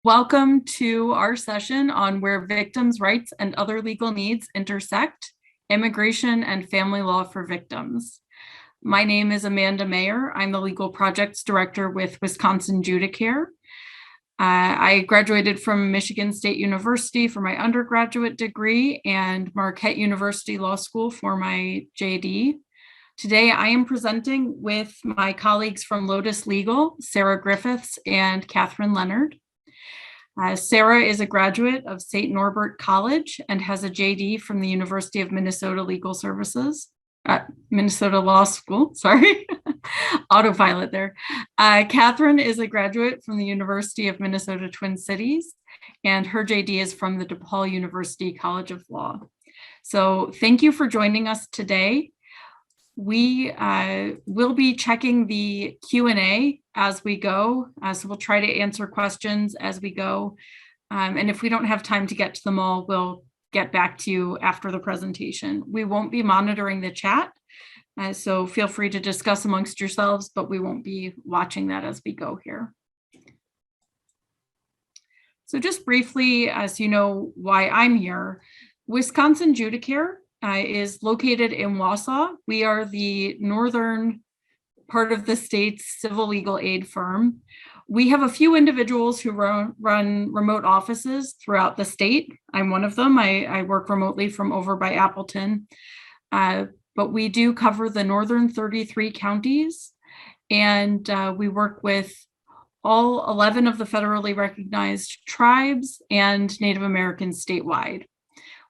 Welcome to our session on where victims' rights and other legal needs intersect, immigration and family law for victims. My name is Amanda Mayer. I'm the Legal Projects Director with Wisconsin Judicare. I graduated from Michigan State University for my undergraduate degree and Marquette University Law School for my JD. Today, I am presenting with my colleagues from Lotus Legal, Sarah Griffiths and Catherine Leonard. Sarah is a graduate of St. Norbert College and has a JD from the University of Minnesota Legal Services, Minnesota Law School, sorry, autopilot there. Catherine is a graduate from the University of Minnesota Twin Cities, and her JD is from the DePaul University College of Law. So thank you for joining us today. We will be checking the Q&A as we go, so we'll try to answer questions as we go. And if we don't have time to get to them all, we'll get back to you after the presentation. We won't be monitoring the chat, so feel free to discuss amongst yourselves, but we won't be watching that as we go here. So just briefly, as you know why I'm here, Wisconsin Judicare is located in Wausau. We are the northern part of the state's civil legal aid firm. We have a few individuals who run remote offices throughout the state. I'm one of them. I work remotely from over by Appleton, but we do cover the northern 33 counties, and we work with all 11 of the federally recognized tribes and Native Americans statewide.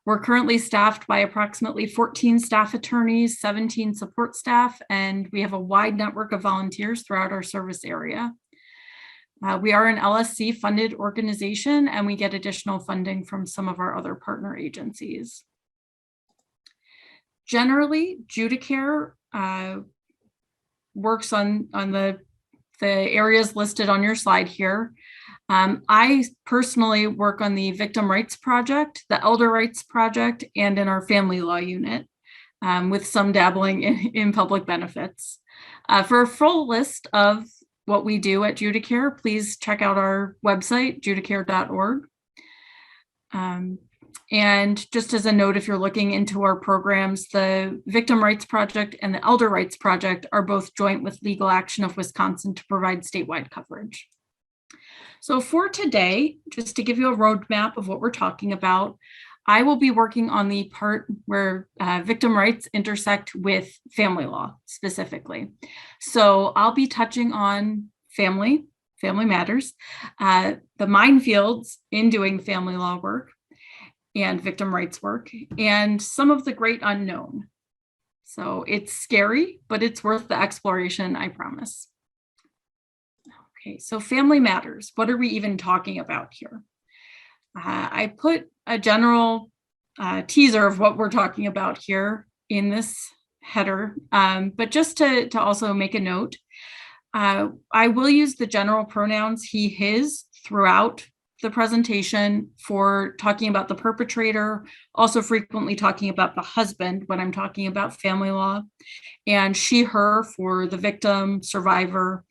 We're currently staffed by approximately 14 staff attorneys, 17 support staff, and we have a wide network of volunteers throughout our service area. We are an LSC funded organization, and we get additional funding from some of our other partner agencies. Generally, Judicare works on the areas listed on your slide here. I personally work on the Victim Rights Project, the Elder Rights Project, and in our family law unit, with some dabbling in public benefits. For a full list of what we do at Judicare, please check out our website, judicare.org. And just as a note, if you're looking into our programs, the Victim Rights Project and the Elder Rights Project are both joint with Legal Action of Wisconsin to provide statewide coverage. So for today, just to give you a roadmap of what we're talking about, I will be working on the part where victim rights intersect with family law specifically. So I'll be touching on family matters, the minefields in doing family law work and victim rights work, and some of the great unknown. So it's scary, but it's worth the exploration, I promise. Okay, so family matters. What are we even talking about here? I put a general teaser of what we're talking about here in this header, but just to also make a note, I will use the general pronouns he, his throughout the presentation for talking about the perpetrator, also frequently talking about the husband when I'm talking about family law, and she, her for the victim, survivor,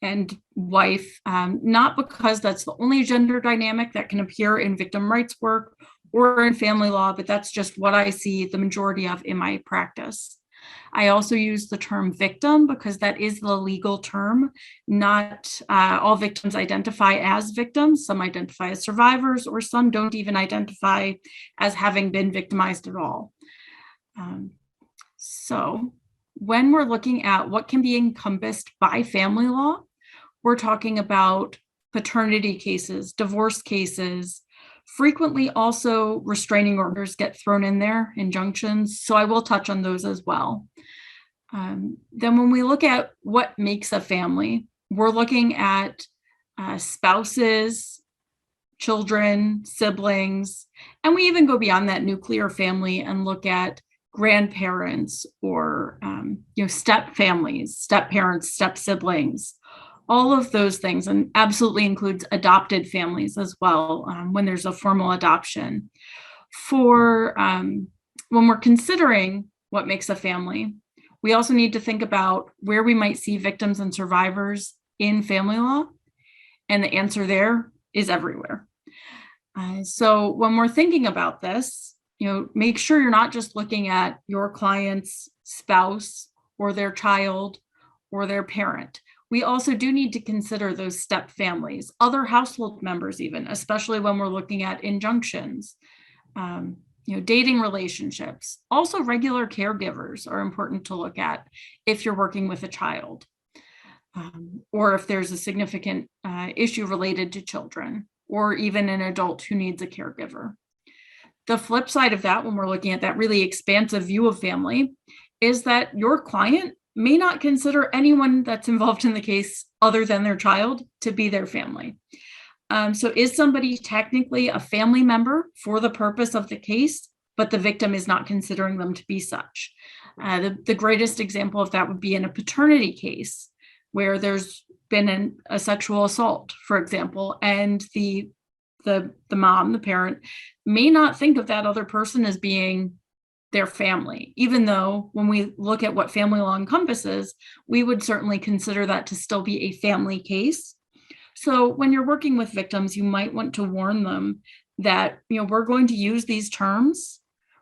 and wife, not because that's the only gender dynamic that can appear in victim rights work or in family law, but that's just what I see the majority of in my practice. I also use the term victim because that is the legal term. Not all victims identify as victims. Some identify as survivors, or some don't even identify as having been victimized at all. So when we're looking at what can be encompassed by family law, we're talking about paternity cases, divorce cases, frequently also restraining orders get thrown in there, injunctions. So I will touch on those as well. Then when we look at what makes a family, we're looking at spouses, children, siblings, and we even go beyond that nuclear family and look at grandparents or step families, step parents, step siblings, all of those things, and absolutely includes adopted families as well when there's a formal adoption. For when we're considering what makes a family, we also need to think about where we might see victims and survivors in family law. And the answer there is everywhere. So when we're thinking about this, make sure you're not just looking at your client's spouse or their child or their parent. We also do need to consider those step families, other household members even, especially when we're looking at injunctions, dating relationships. Also, regular caregivers are important to look at if you're working with a child, or if there's a significant issue related to children, or even an adult who needs a caregiver. The flip side of that, when we're looking at that really expansive view of family, is that your client may not consider anyone that's involved in the case other than their child to be their family. So is somebody technically a family member for the purpose of the case, but the victim is not considering them to be such? The greatest example of that would be in a paternity case where there's been a sexual assault, for example, and the mom, the parent, may not think of that other person as being their family, even though when we look at what family law encompasses, we would certainly consider that to still be a family case. So when you're working with victims, you might want to warn them that, we're going to use these terms.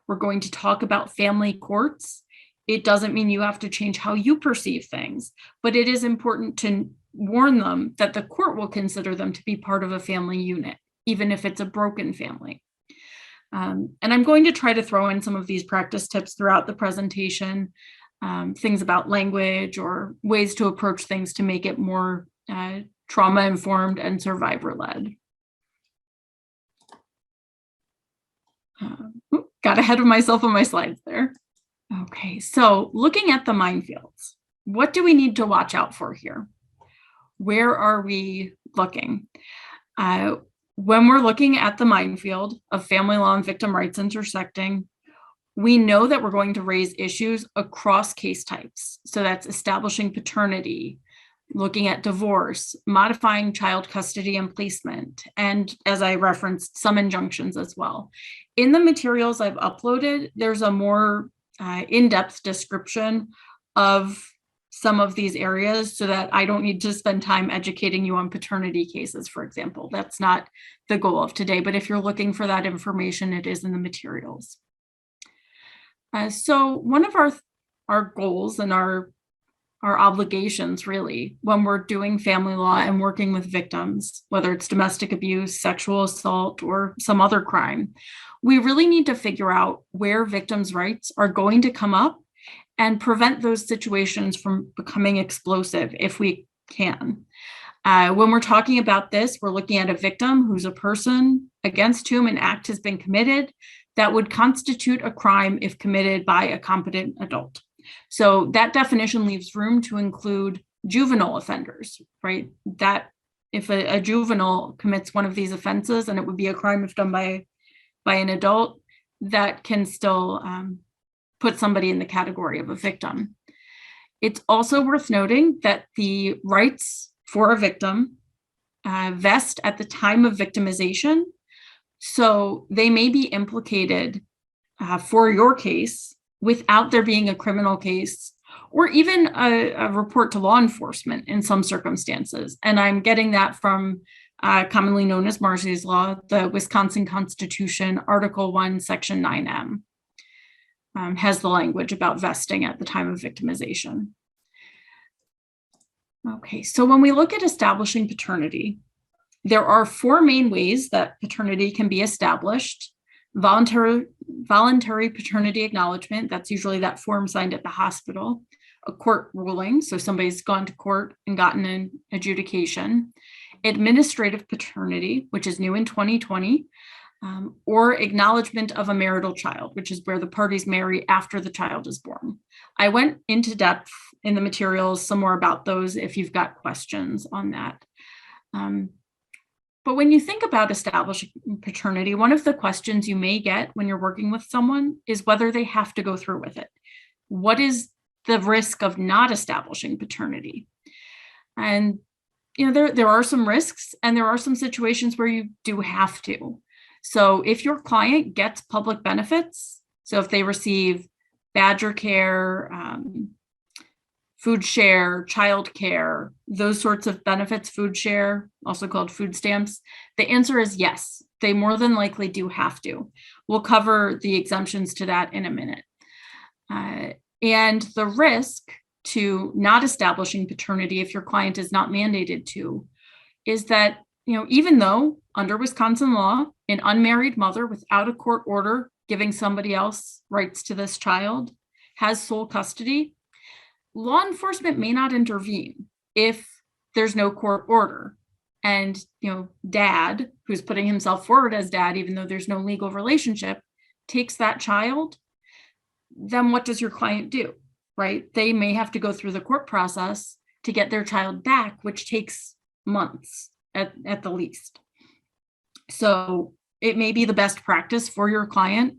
We're going to talk about family courts. It doesn't mean you have to change how you perceive things, but it is important to warn them that the court will consider them to be part of a family unit, even if it's a broken family. And I'm going to try to throw in some of these practice tips throughout the presentation, things about language or ways to approach things to make it more trauma-informed and survivor-led. Got ahead of myself on my slides there. Okay, so looking at the minefields, what do we need to watch out for here? Where are we looking? When we're looking at the minefield of family law and victim rights intersecting, we know that we're going to raise issues across case types. So that's establishing paternity, looking at divorce, modifying child custody and placement, and as I referenced, some injunctions as well. In the materials I've uploaded, there's a more in-depth description of some of these areas so that I don't need to spend time educating you on paternity cases, for example. That's not the goal of today, but if you're looking for that information, it is in the materials. So one of our goals and our obligations really when we're doing family law and working with victims, whether it's domestic abuse, sexual assault, or some other crime, we really need to figure out where victims' rights are going to come up and prevent those situations from becoming explosive if we can. When we're talking about this, we're looking at a victim who's a person against whom an act has been committed that would constitute a crime if committed by a competent adult. So that definition leaves room to include juvenile offenders, right? That if a juvenile commits one of these offenses, and it would be a crime if done by an adult, that can still put somebody in the category of a victim. It's also worth noting that the rights for a victim vest at the time of victimization. So they may be implicated for your case without there being a criminal case or even a report to law enforcement in some circumstances. And I'm getting that from commonly known as Marsy's Law, the Wisconsin Constitution, Article 1, Section 9M. Has the language about vesting at the time of victimization. Okay, so when we look at establishing paternity, there are four main ways that paternity can be established. Voluntary paternity acknowledgement, that's usually that form signed at the hospital. A court ruling, so somebody's gone to court and gotten an adjudication. Administrative paternity, which is new in 2020. Or acknowledgement of a marital child, which is where the parties marry after the child is born. I went into depth in the materials, some more about those if you've got questions on that. But when you think about establishing paternity, one of the questions you may get when you're working with someone is whether they have to go through with it. What is the risk of not establishing paternity? And there are some risks and there are some situations where you do have to. So if your client gets public benefits, so if they receive Badger Care, food share, childcare, those sorts of benefits, food share, also called food stamps? The answer is yes. They more than likely do have to. We'll cover the exemptions to that in a minute. And the risk to not establishing paternity if your client is not mandated to is that, even though under Wisconsin law, an unmarried mother without a court order giving somebody else rights to this child has sole custody, law enforcement may not intervene if there's no court order. And, dad, who's putting himself forward as dad, even though there's no legal relationship, takes that child, then what does your client do, right? They may have to go through the court process to get their child back, which takes months at the least. So it may be the best practice for your client,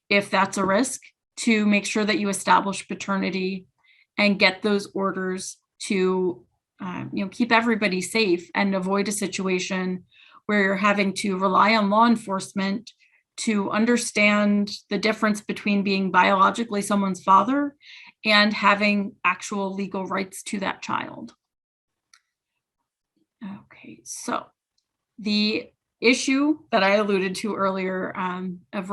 if that's a risk, to make sure that you establish paternity and get those orders to keep everybody safe and avoid a situation where you're having to rely on law enforcement to understand the difference between being biologically someone's father and having actual legal rights to that child. Okay, so the issue that I alluded to earlier of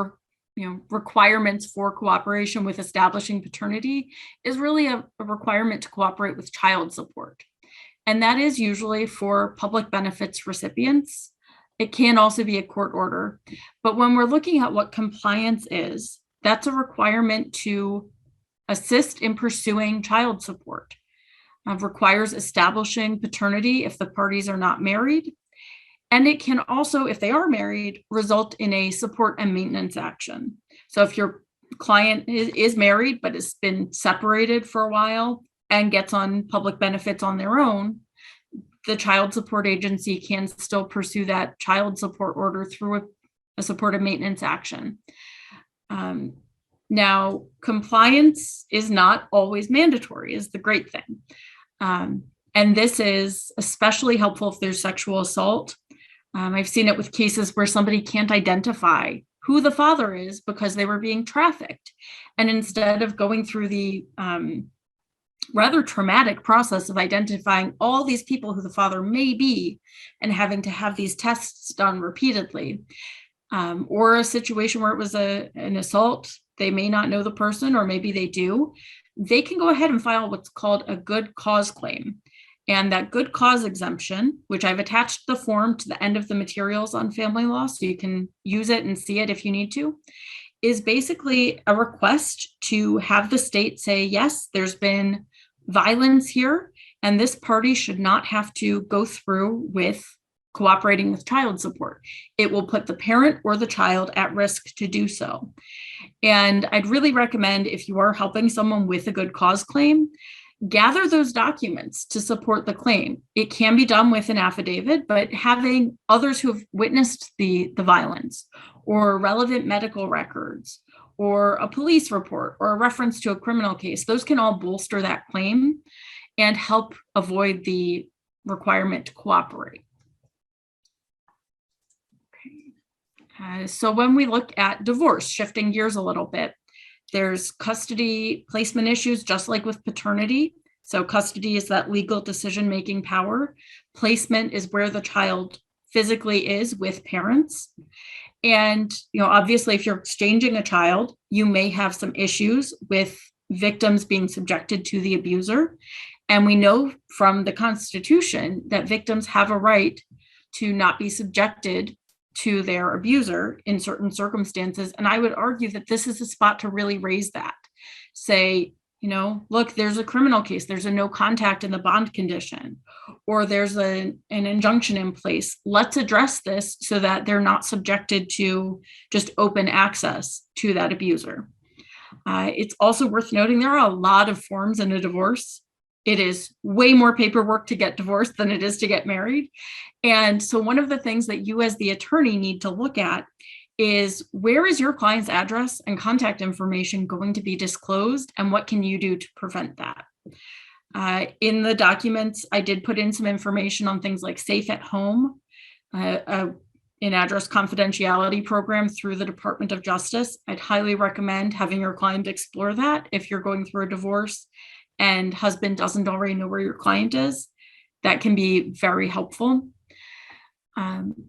requirements for cooperation with establishing paternity is really a requirement to cooperate with child support. And that is usually for public benefits recipients. It can also be a court order. But when we're looking at what compliance is, that's a requirement to assist in pursuing child support. Requires establishing paternity if the parties are not married. And it can also, if they are married, result in a support and maintenance action. So if your client is married but has been separated for a while and gets on public benefits on their own, the child support agency can still pursue that child support order through a support and maintenance action. Now, compliance is not always mandatory, is the great thing. And this is especially helpful if there's sexual assault. I've seen it with cases where somebody can't identify who the father is because they were being trafficked. And instead of going through the rather traumatic process of identifying all these people who the father may be and having to have these tests done repeatedly, or a situation where it was an assault, they may not know the person, or maybe they do, they can go ahead and file what's called a good cause claim. And that good cause exemption, which I've attached the form to the end of the materials on family law, so you can use it and see it if you need to, is basically a request to have the state say, yes, there's been violence here, and this party should not have to go through with cooperating with child support. It will put the parent or the child at risk to do so. And I'd really recommend, if you are helping someone with a good cause claim, gather those documents to support the claim. It can be done with an affidavit, but having others who have witnessed the violence, or relevant medical records, or a police report, or a reference to a criminal case, those can all bolster that claim and help avoid the requirement to cooperate. Okay. So when we look at divorce, shifting gears a little bit, there's custody placement issues, just like with paternity. So custody is that legal decision-making power. Placement is where the child physically is with parents. And, obviously, if you're exchanging a child, you may have some issues with victims being subjected to the abuser. And we know from the Constitution that victims have a right to not be subjected to their abuser in certain circumstances. And I would argue that this is a spot to really raise that. Say, look, there's a criminal case, there's a no contact in the bond condition, or there's an injunction in place. Let's address this so that they're not subjected to just open access to that abuser. It's also worth noting there are a lot of forms in a divorce. It is way more paperwork to get divorced than it is to get married. And so one of the things that you as the attorney need to look at is, where is your client's address and contact information going to be disclosed, and what can you do to prevent that? In the documents, I did put in some information on things like Safe at Home, an address confidentiality program through the Department of Justice. I'd highly recommend having your client explore that if you're going through a divorce and husband doesn't already know where your client is, that can be very helpful.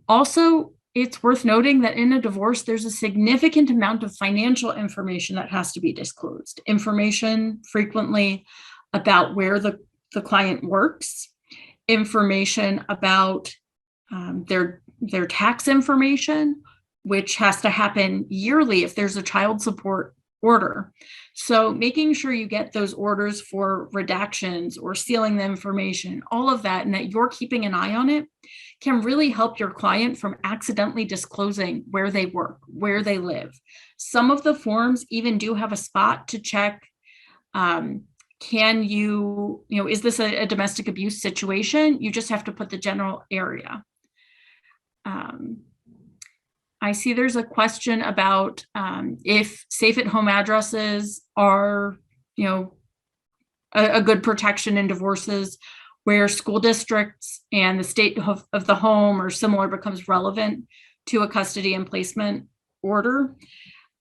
Also, it's worth noting that in a divorce, there's a significant amount of financial information that has to be disclosed. Information frequently about where the client works, information about their tax information, which has to happen yearly if there's a child support order. So making sure you get those orders for redactions or sealing the information, all of that, and that you're keeping an eye on it, can really help your client from accidentally disclosing where they work, where they live. Some of the forms even do have a spot to check, is this a domestic abuse situation? You just have to put the general area. I see there's a question about if safe at home addresses are, a good protection in divorces, where school districts and the state of the home or similar becomes relevant to a custody and placement order.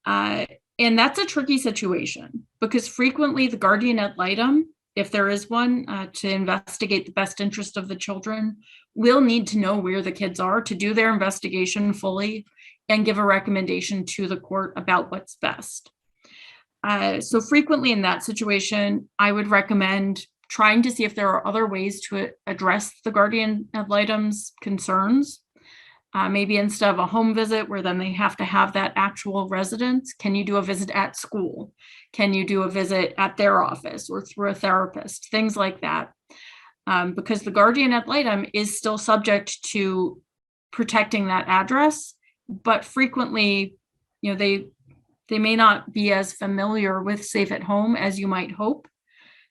And that's a tricky situation because frequently the guardian ad litem, if there is one, to investigate the best interest of the children, will need to know where the kids are to do their investigation fully and give a recommendation to the court about what's best. So frequently in that situation, I would recommend trying to see if there are other ways to address the guardian ad litem's concerns. Maybe instead of a home visit where then they have to have that actual residence, can you do a visit at school? Can you do a visit at their office or through a therapist? Things like that. Because the guardian ad litem is still subject to protecting that address, but frequently, they may not be as familiar with Safe at Home as you might hope.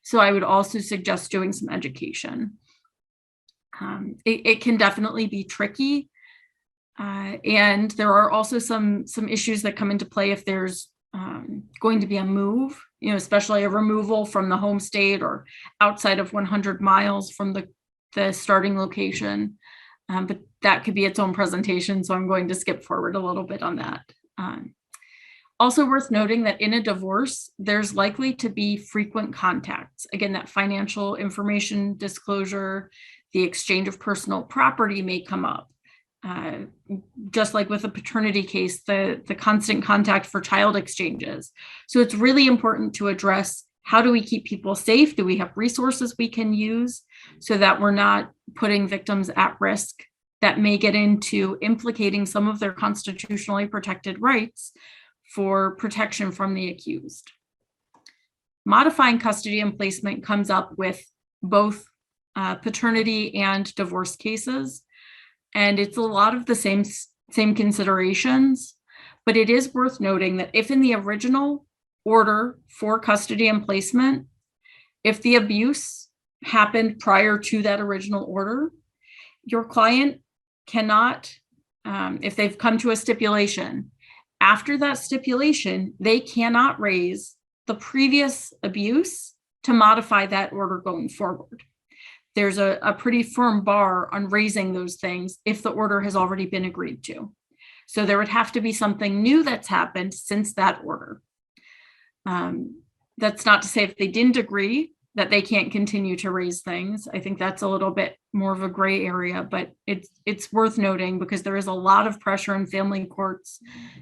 So I would also suggest doing some education. It can definitely be tricky. And there are also some issues that come into play if there's going to be a move, especially a removal from the home state or outside of 100 miles from the starting location. But that could be its own presentation, so I'm going to skip forward a little bit on that. Also worth noting that in a divorce, there's likely to be frequent contacts. Again, that financial information disclosure, the exchange of personal property may come up. Just like with a paternity case, the constant contact for child exchanges. So it's really important to address, how do we keep people safe? Do we have resources we can use so that we're not putting victims at risk that may get into implicating some of their constitutionally protected rights for protection from the accused? Modifying custody and placement comes up with both paternity and divorce cases. And it's a lot of the same considerations, but it is worth noting that if in the original order for custody and placement, if the abuse happened prior to that original order, your client cannot, if they've come to a stipulation, after that stipulation, they cannot raise the previous abuse to modify that order going forward. There's a pretty firm bar on raising those things if the order has already been agreed to. So there would have to be something new that's happened since that order. That's not to say if they didn't agree that they can't continue to raise things. I think that's a little bit more of a gray area, but it's worth noting because there is a lot of pressure in family courts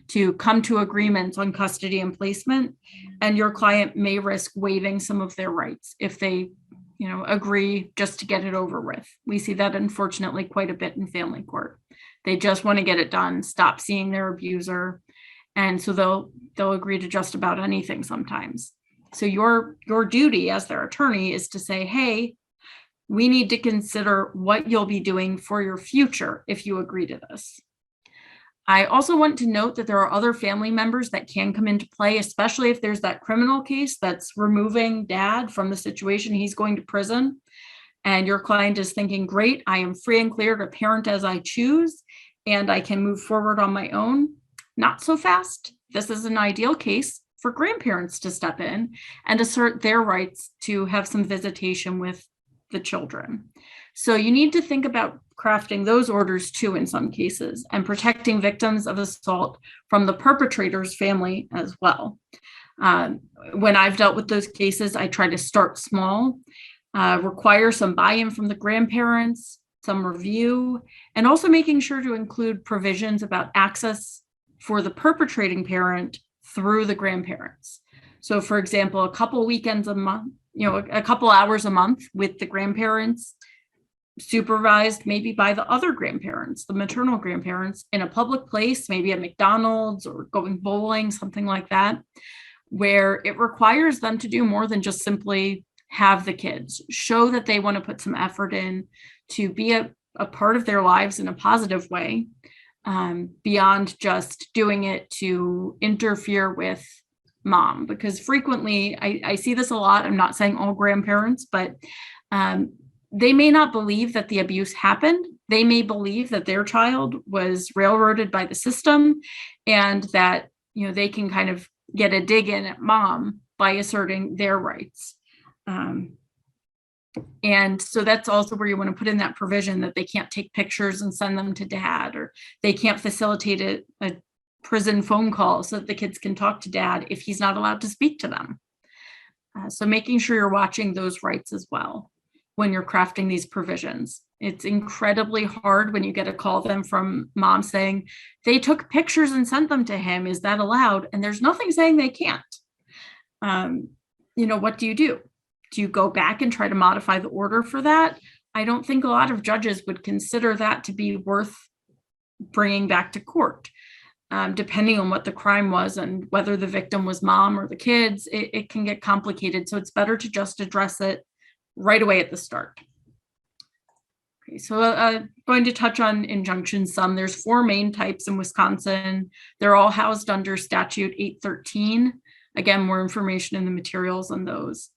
to come to agreements on custody and placement, and your client may risk waiving some of their rights if they agree just to get it over with. We see that unfortunately quite a bit in family court. They just want to get it done, stop seeing their abuser. And so they'll agree to just about anything sometimes. So your duty as their attorney is to say, hey, we need to consider what you'll be doing for your future if you agree to this. I also want to note that there are other family members that can come into play, especially if there's that criminal case that's removing dad from the situation, he's going to prison, and your client is thinking, great, I am free and clear to parent as I choose, and I can move forward on my own. Not so fast. This is an ideal case for grandparents to step in and assert their rights to have some visitation with the children. So you need to think about crafting those orders too in some cases, and protecting victims of assault from the perpetrator's family as well. When I've dealt with those cases, I try to start small, require some buy-in from the grandparents, some review, and also making sure to include provisions about access for the perpetrating parent through the grandparents. So for example, a couple weekends a month, a couple hours a month with the grandparents, supervised maybe by the other grandparents, the maternal grandparents, in a public place, maybe at McDonald's or going bowling, something like that, where it requires them to do more than just simply have the kids, show that they want to put some effort in to be a part of their lives in a positive way, beyond just doing it to interfere with mom. Because frequently, I see this a lot. I'm not saying all grandparents, but they may not believe that the abuse happened. They may believe that their child was railroaded by the system, and that they can kind of get a dig in at mom by asserting their rights. And so that's also where you want to put in that provision that they can't take pictures and send them to dad, or they can't facilitate a prison phone call so that the kids can talk to dad if he's not allowed to speak to them. So making sure you're watching those rights as well when you're crafting these provisions. It's incredibly hard when you get a call then from mom saying they took pictures and sent them to him. Is that allowed? And there's nothing saying they can't. What do you do? Do you go back and try to modify the order for that? I don't think a lot of judges would consider that to be worth bringing back to court. Depending on what the crime was and whether the victim was mom or the kids, it can get complicated. So it's better to just address it right away at the start. Okay, so going to touch on injunctions some. There's 4 main types in Wisconsin. They're all housed under Statute 813. Again, more information in the materials on those.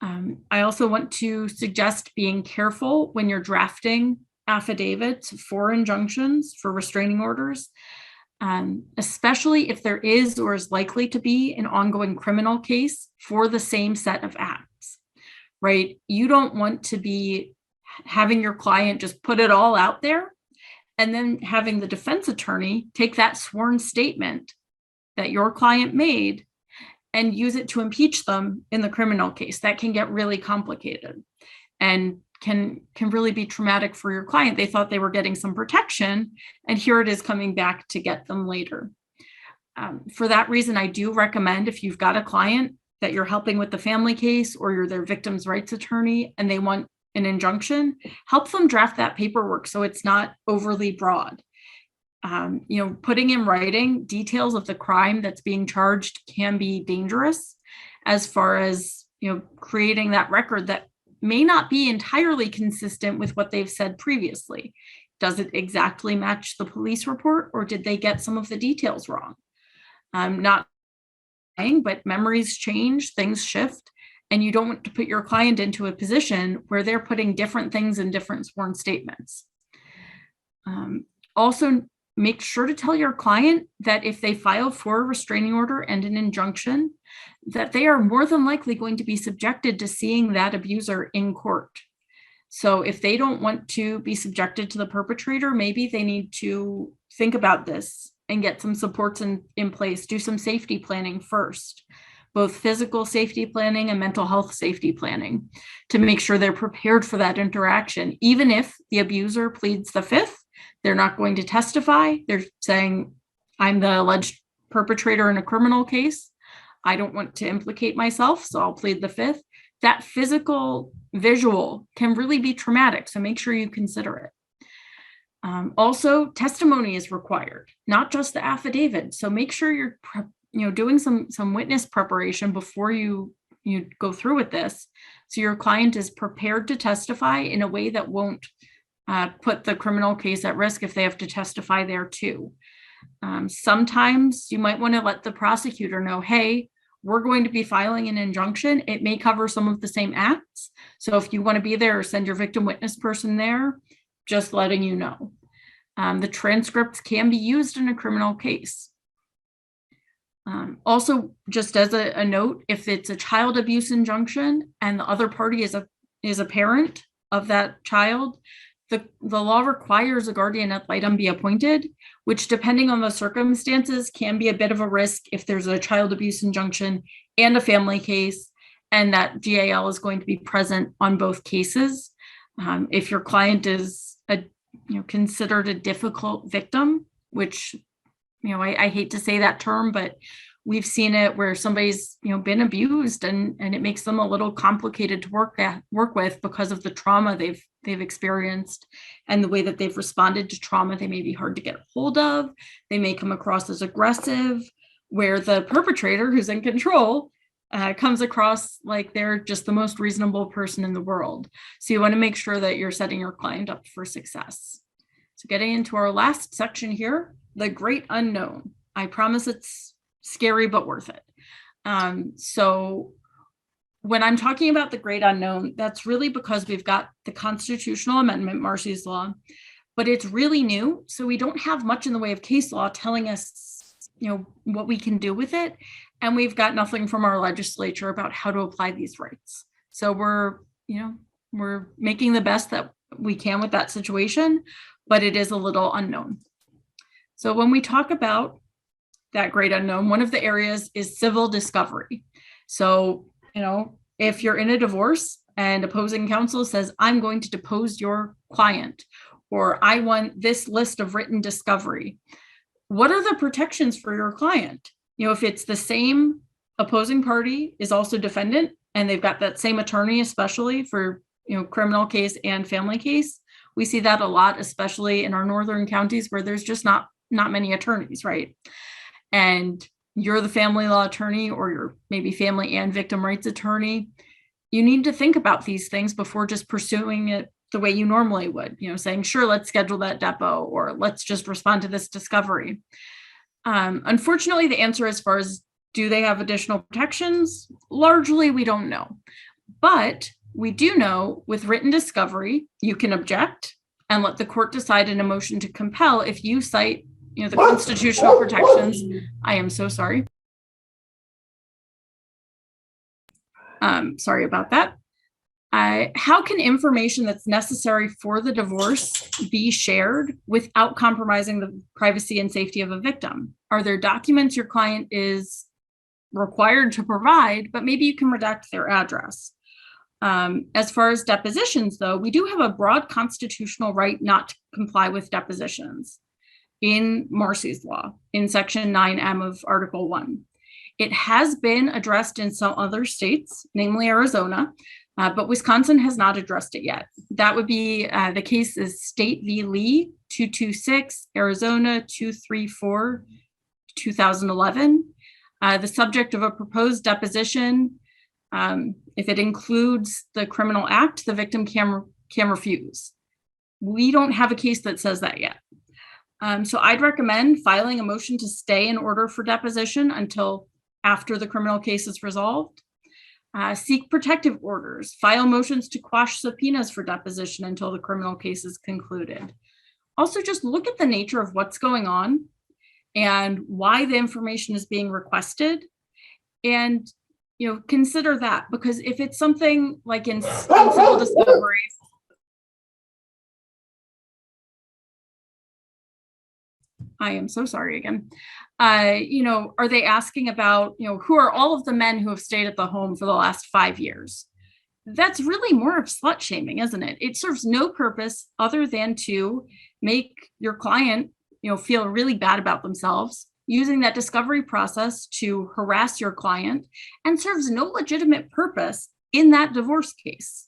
I also want to suggest being careful when you're drafting affidavits for injunctions, for restraining orders, especially if there is or is likely to be an ongoing criminal case for the same set of acts, right? You don't want to be having your client just put it all out there and then having the defense attorney take that sworn statement that your client made and use it to impeach them in the criminal case. That can get really complicated and can really be traumatic for your client. They thought they were getting some protection, and here it is coming back to get them later. For that reason, I do recommend, if you've got a client that you're helping with the family case or you're their victim's rights attorney and they want an injunction, help them draft that paperwork so it's not overly broad. Putting in writing details of the crime that's being charged can be dangerous, as far as creating that record that may not be entirely consistent with what they've said previously. Does it exactly match the police report, or did they get some of the details wrong? I'm not saying, but memories change, things shift, and you don't want to put your client into a position where they're putting different things in different sworn statements. Also, make sure to tell your client that if they file for a restraining order and an injunction, that they are more than likely going to be subjected to seeing that abuser in court. So if they don't want to be subjected to the perpetrator, maybe they need to think about this and get some supports in place, do some safety planning first, both physical safety planning and mental health safety planning, to make sure they're prepared for that interaction. Even if the abuser pleads the fifth, they're not going to testify. They're saying, I'm the alleged perpetrator in a criminal case. I don't want to implicate myself, so I'll plead the fifth. That physical visual can really be traumatic, so make sure you consider it. Also, testimony is required, not just the affidavit. So make sure you're doing some witness preparation before you go through with this, so your client is prepared to testify in a way that won't put the criminal case at risk if they have to testify there too. Sometimes you might want to let the prosecutor know, hey, we're going to be filing an injunction. It may cover some of the same acts. So if you want to be there or send your victim witness person there, just letting you know. The transcripts can be used in a criminal case. Also, just as a note, if it's a child abuse injunction and the other party is a parent of that child, the law requires a guardian ad litem be appointed, which depending on the circumstances can be a bit of a risk if there's a child abuse injunction and a family case, and that GAL is going to be present on both cases. If your client is considered a difficult victim, which I hate to say that term, but we've seen it where somebody's been abused and it makes them a little complicated to work with because of the trauma they've experienced and the way that they've responded to trauma. They may be hard to get a hold of. They may come across as aggressive, where the perpetrator who's in control comes across like they're just the most reasonable person in the world. So you want to make sure that you're setting your client up for success. So getting into our last section here, the great unknown. I promise it's scary, but worth it. So when I'm talking about the great unknown, that's really because we've got the constitutional amendment, Marsy's Law, but it's really new. So we don't have much in the way of case law telling us, what we can do with it. And we've got nothing from our legislature about how to apply these rights. So we're making the best that we can with that situation, but it is a little unknown. So when we talk about that great unknown, one of the areas is civil discovery. So, if you're in a divorce and opposing counsel says, I'm going to depose your client, or I want this list of written discovery, what are the protections for your client? If it's the same opposing party is also defendant and they've got that same attorney, especially for, criminal case and family case, we see that a lot, especially in our northern counties where there's just not many attorneys, right? And you're the family law attorney, or you're maybe family and victim rights attorney, you need to think about these things before just pursuing it the way you normally would, saying, sure, let's schedule that depo, or let's just respond to this discovery. Unfortunately, the answer as far as do they have additional protections, largely we don't know. But we do know with written discovery, you can object and let the court decide in a motion to compel if you cite the constitutional protections. I am so sorry. Sorry about that. How can information that's necessary for the divorce be shared without compromising the privacy and safety of a victim? Are there documents your client is required to provide, but maybe you can redact their address? As far as depositions, though, we do have a broad constitutional right not to comply with depositions in Marsy's Law, in Section 9M of Article 1. It has been addressed in some other states, namely Arizona, but Wisconsin has not addressed it yet. That would be, the case is State v. Lee, 226, Arizona 234, 2011. The subject of a proposed deposition, if it includes the criminal act, the victim can refuse. We don't have a case that says that yet. So I'd recommend filing a motion to stay in order for deposition until after the criminal case is resolved. Seek protective orders, file motions to quash subpoenas for deposition until the criminal case is concluded. Also, just look at the nature of what's going on and why the information is being requested, and consider that, because if it's something like in civil discovery, I am so sorry again. Are they asking about, who are all of the men who have stayed at the home for the last 5 years? That's really more of slut shaming, isn't it? It serves no purpose other than to make your client, feel really bad about themselves, using that discovery process to harass your client, and serves no legitimate purpose in that divorce case.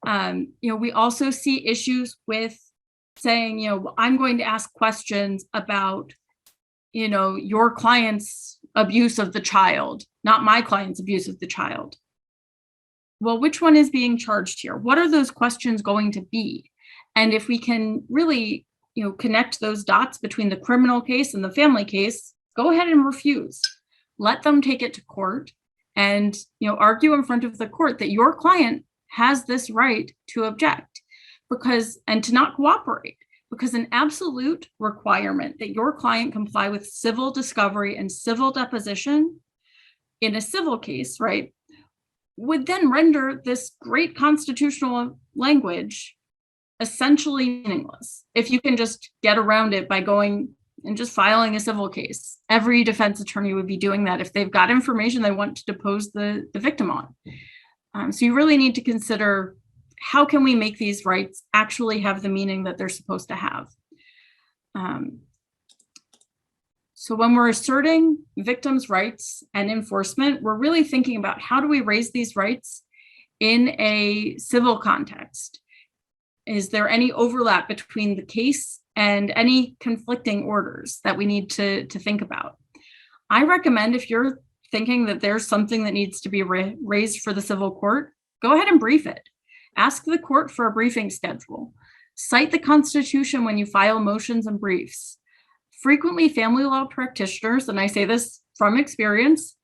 We also see issues with saying, I'm going to ask questions about, your client's abuse of the child, not my client's abuse of the child. Well, which one is being charged here? What are those questions going to be? And if we can really, connect those dots between the criminal case and the family case, go ahead and refuse. Let them take it to court and, argue in front of the court that your client has this right to object and to not cooperate, because an absolute requirement that your client comply with civil discovery and civil deposition in a civil case, right, would then render this great constitutional language essentially meaningless if you can just get around it by going and just filing a civil case. Every defense attorney would be doing that if they've got information they want to depose the victim on. So you really need to consider, how can we make these rights actually have the meaning that they're supposed to have? So when we're asserting victims' rights and enforcement, we're really thinking about, how do we raise these rights in a civil context? Is there any overlap between the case and any conflicting orders that we need to think about? I recommend, if you're thinking that there's something that needs to be raised for the civil court, go ahead and brief it. Ask the court for a briefing schedule. Cite the Constitution when you file motions and briefs. Frequently, family law practitioners, and I say this from experience,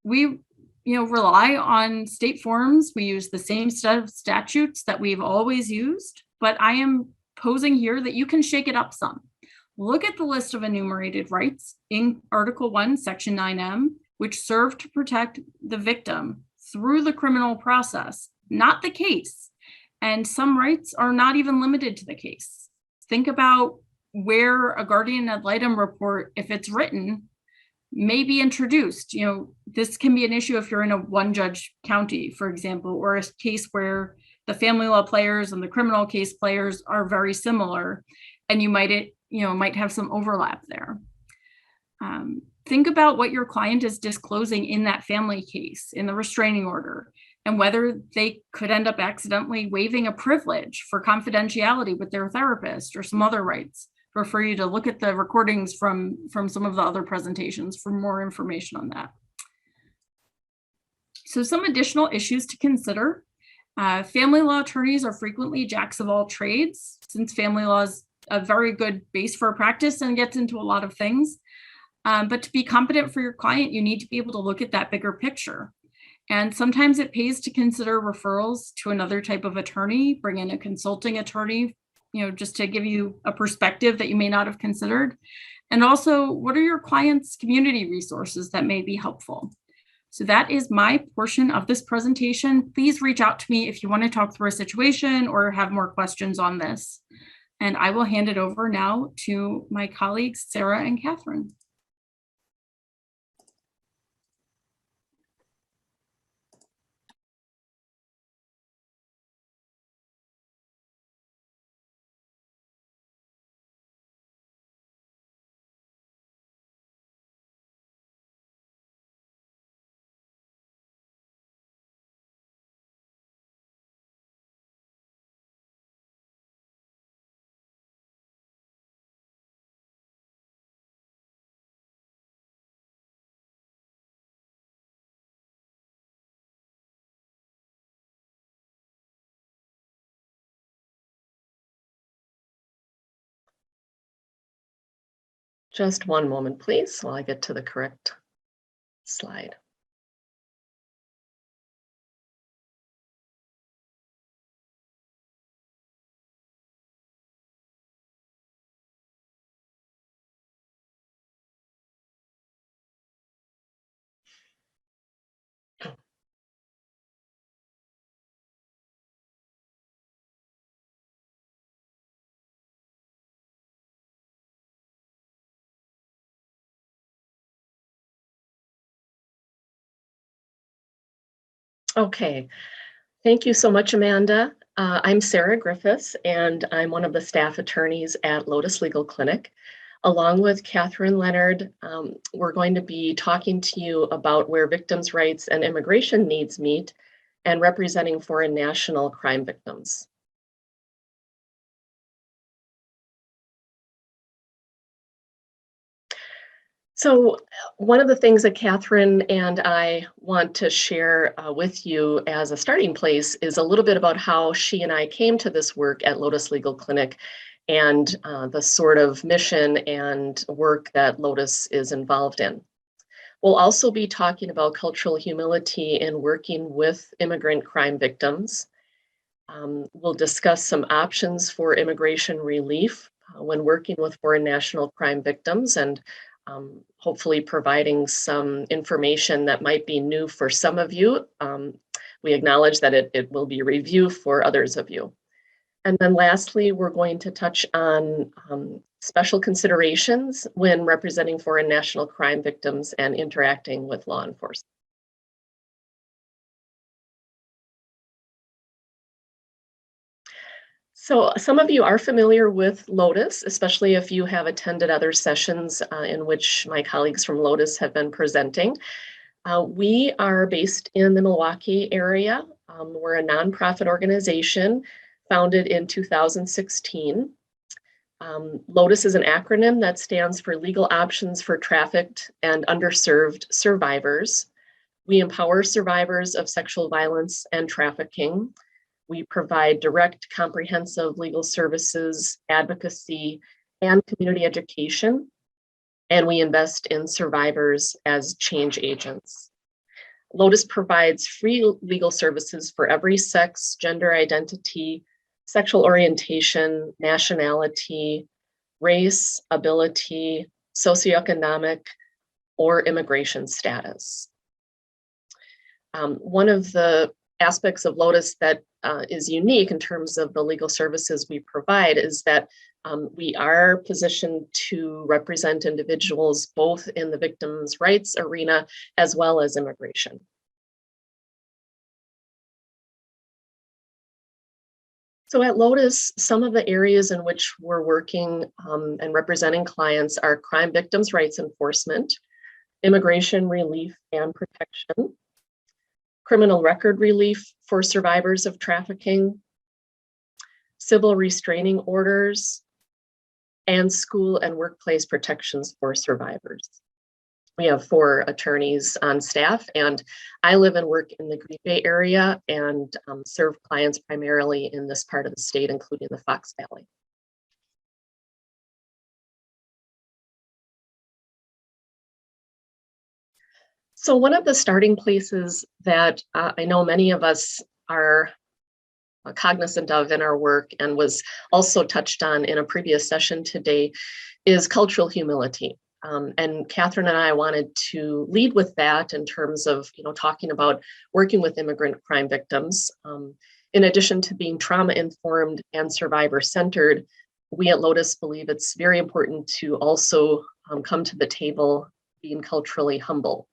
we rely on state forms. We use the same set of statutes that we've always used, but I am posing here that you can shake it up some. Look at the list of enumerated rights in Article 1, Section 9M, which serve to protect the victim through the criminal process, not the case. And some rights are not even limited to the case. Think about where a guardian ad litem report, if it's written, may be introduced. This can be an issue if you're in a one-judge county, for example, or a case where the family law players and the criminal case players are very similar, and you might have some overlap there. Think about what your client is disclosing in that family case, in the restraining order, and whether they could end up accidentally waiving a privilege for confidentiality with their therapist or some other rights. Refer you to look at the recordings from some of the other presentations for more information on that. So some additional issues to consider. Family law attorneys are frequently jacks of all trades, since family law is a very good base for practice and gets into a lot of things. But to be competent for your client, you need to be able to look at that bigger picture. And sometimes it pays to consider referrals to another type of attorney, bring in a consulting attorney, just to give you a perspective that you may not have considered. And also, what are your clients' community resources that may be helpful? So that is my portion of this presentation. Please reach out to me if you want to talk through a situation or have more questions on this. And I will hand it over now to my colleagues, Sarah and Catherine. Just one moment, please, while I get to the correct slide. Okay, thank you so much, Amanda. I'm Sarah Griffiths, and I'm one of the staff attorneys at Lotus Legal Clinic. Along with Catherine Leonard, we're going to be talking to you about where victims' rights and immigration needs meet and representing foreign national crime victims. So one of the things that Catherine and I want to share with you as a starting place is a little bit about how she and I came to this work at Lotus Legal Clinic and the sort of mission and work that Lotus is involved in. We'll also be talking about cultural humility in working with immigrant crime victims. We'll discuss some options for immigration relief when working with foreign national crime victims, and hopefully providing some information that might be new for some of you. We acknowledge that it will be review for others of you. And then lastly, we're going to touch on special considerations when representing foreign national crime victims and interacting with law enforcement. So some of you are familiar with Lotus, especially if you have attended other sessions in which my colleagues from Lotus have been presenting. We are based in the Milwaukee area. We're a nonprofit organization founded in 2016. Lotus is an acronym that stands for Legal Options for Trafficked and Underserved Survivors. We empower survivors of sexual violence and trafficking. We provide direct, comprehensive legal services, advocacy, and community education. And we invest in survivors as change agents. Lotus provides free legal services for every sex, gender identity, sexual orientation, nationality, race, ability, socioeconomic, or immigration status. One of the aspects of Lotus that is unique in terms of the legal services we provide is that we are positioned to represent individuals both in the victims' rights arena as well as immigration. So at Lotus, some of the areas in which we're working and representing clients are crime victims' rights enforcement, immigration relief and protection, criminal record relief for survivors of trafficking, civil restraining orders, and school and workplace protections for survivors. We have 4 attorneys on staff, and I live and work in the Green Bay area and serve clients primarily in this part of the state, including the Fox Valley. So one of the starting places that I know many of us are cognizant of in our work and was also touched on in a previous session today is cultural humility. And Catherine and I wanted to lead with that in terms of, talking about working with immigrant crime victims. In addition to being trauma informed and survivor centered, we at Lotus believe it's very important to also come to the table being culturally humble.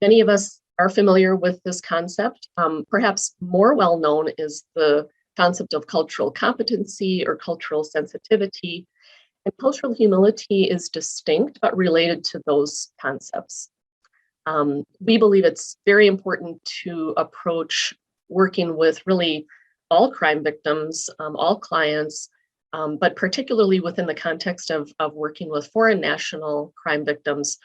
Many of us are familiar with this concept. Perhaps more well known is the concept of cultural competency or cultural sensitivity. And cultural humility is distinct but related to those concepts. We believe it's very important to approach working with really all crime victims, all clients, but particularly within the context of working with foreign national crime victims.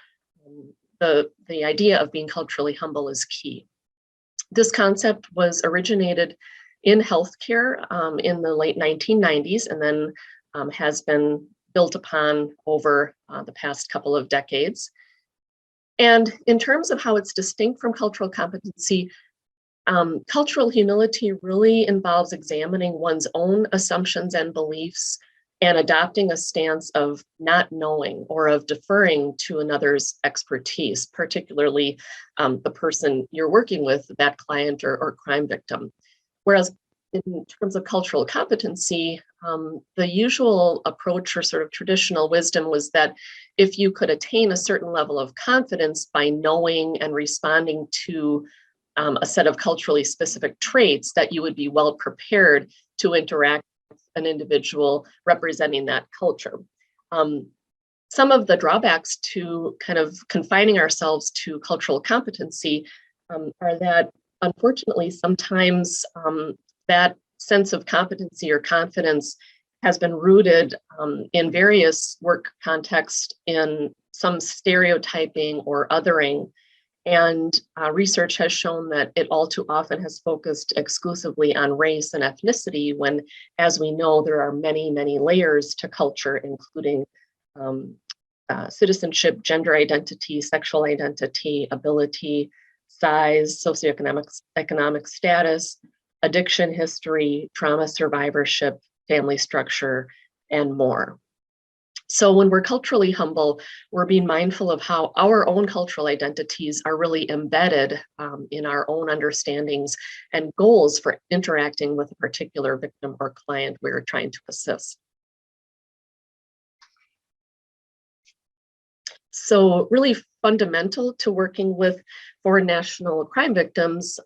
The idea of being culturally humble is key. This concept was originated in healthcare in the late 1990s and then has been built upon over the past couple of decades. And in terms of how it's distinct from cultural competency, cultural humility really involves examining one's own assumptions and beliefs and adopting a stance of not knowing or of deferring to another's expertise, particularly the person you're working with, that client or crime victim. Whereas in terms of cultural competency, the usual approach or sort of traditional wisdom was that if you could attain a certain level of confidence by knowing and responding to a set of culturally specific traits, that you would be well prepared to interact with an individual representing that culture. Some of the drawbacks to kind of confining ourselves to cultural competency are that, unfortunately, sometimes that sense of competency or confidence has been rooted in various work contexts in some stereotyping or othering. And research has shown that it all too often has focused exclusively on race and ethnicity when, as we know, there are many, many layers to culture, including citizenship, gender identity, sexual identity, ability, size, socioeconomic status, addiction history, trauma survivorship, family structure, and more. So when we're culturally humble, we're being mindful of how our own cultural identities are really embedded in our own understandings and goals for interacting with a particular victim or client we're trying to assist. So really fundamental to working with foreign national crime victims